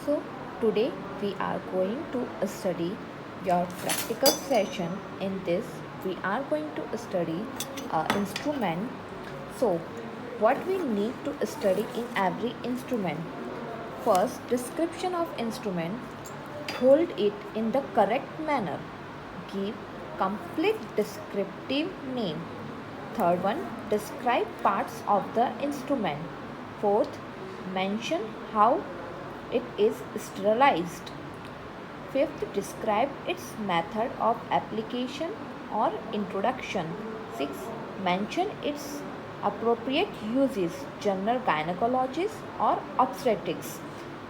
So today we are going to study your practical session. In this we are going to study instrument. So what we need to study in every instrument? First, description of instrument. Hold it in the correct manner. Give complete descriptive name. Third one, describe parts of the instrument. Fourth, mention how it is sterilized. Fifth, describe its method of application or introduction. Sixth, mention its appropriate uses, general gynecology or obstetrics.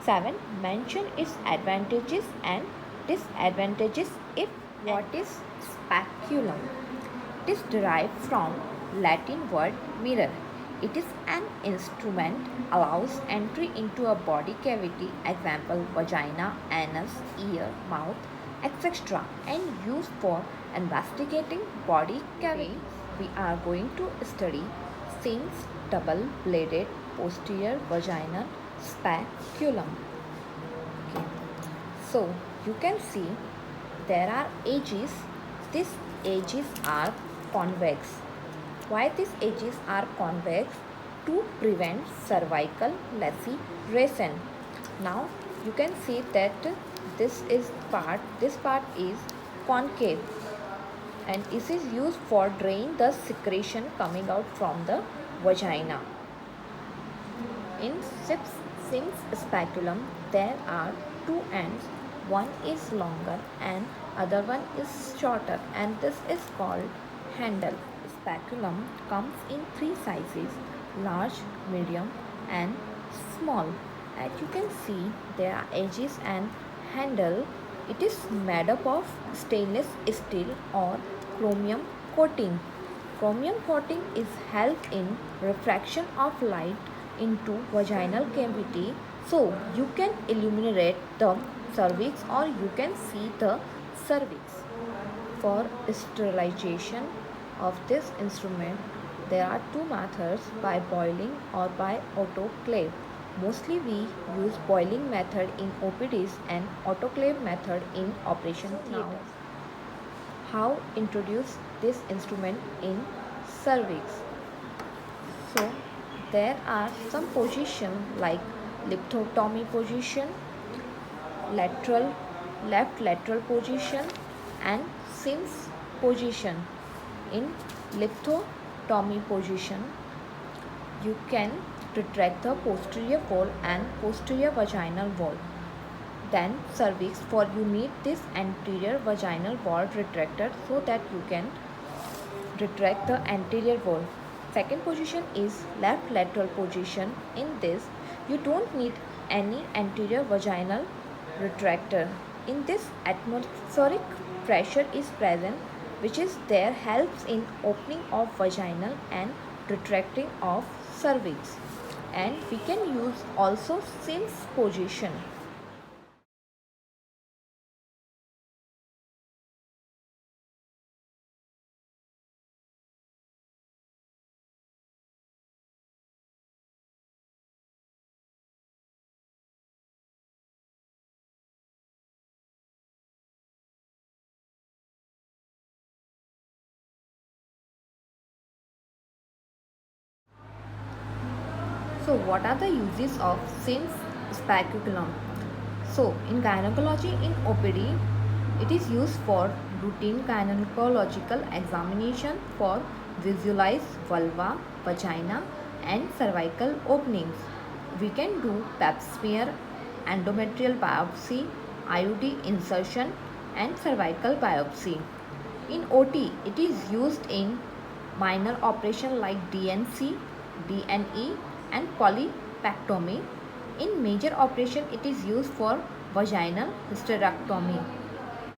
7. Mention its advantages and disadvantages if what is speculum. It is derived from Latin word mirror. It is an instrument allows entry into a body cavity, example vagina, anus, ear, mouth, etc. and used for investigating body cavity. We are going to study Sims double-bladed posterior vaginal speculum. Okay. So you can see there are edges. These edges are convex. Why these edges are convex? To prevent cervical laceration. Now you can see that this part is concave and this is used for drain the secretion coming out from the vagina. In Sims speculum there are two ends. One is longer and other one is shorter, and this is called handle. Speculum comes in three sizes: large, medium and small. As you can see, there are edges and handle. It is made up of stainless steel or chromium coating. Chromium coating is help in refraction of light into vaginal cavity, so you can illuminate the cervix or you can see the cervix. For sterilization of this instrument, there are two methods, by boiling or by autoclave. Mostly we use boiling method in OPDs and autoclave method in operation theatre. How introduce this instrument in cervix? So there are some position like lithotomy position, lateral left lateral position and Sims position. In lithotomy position, you can retract the posterior wall and posterior vaginal wall. Then cervix, for you need this anterior vaginal wall retracted so that you can retract the anterior wall. Second position is left lateral position. In this, you don't need any anterior vaginal retractor. In this, atmospheric pressure is present, which is there helps in opening of vaginal and retracting of cervix. And we can use also Sims position. So what are the uses of Sims speculum? So in gynecology in OPD, it is used for routine gynecological examination for visualize vulva, vagina and cervical openings. We can do pap smear, endometrial biopsy, IUD insertion and cervical biopsy. In OT, it is used in minor operation like DNC, DNE and polypectomy. In major operation, it is used for vaginal hysterectomy.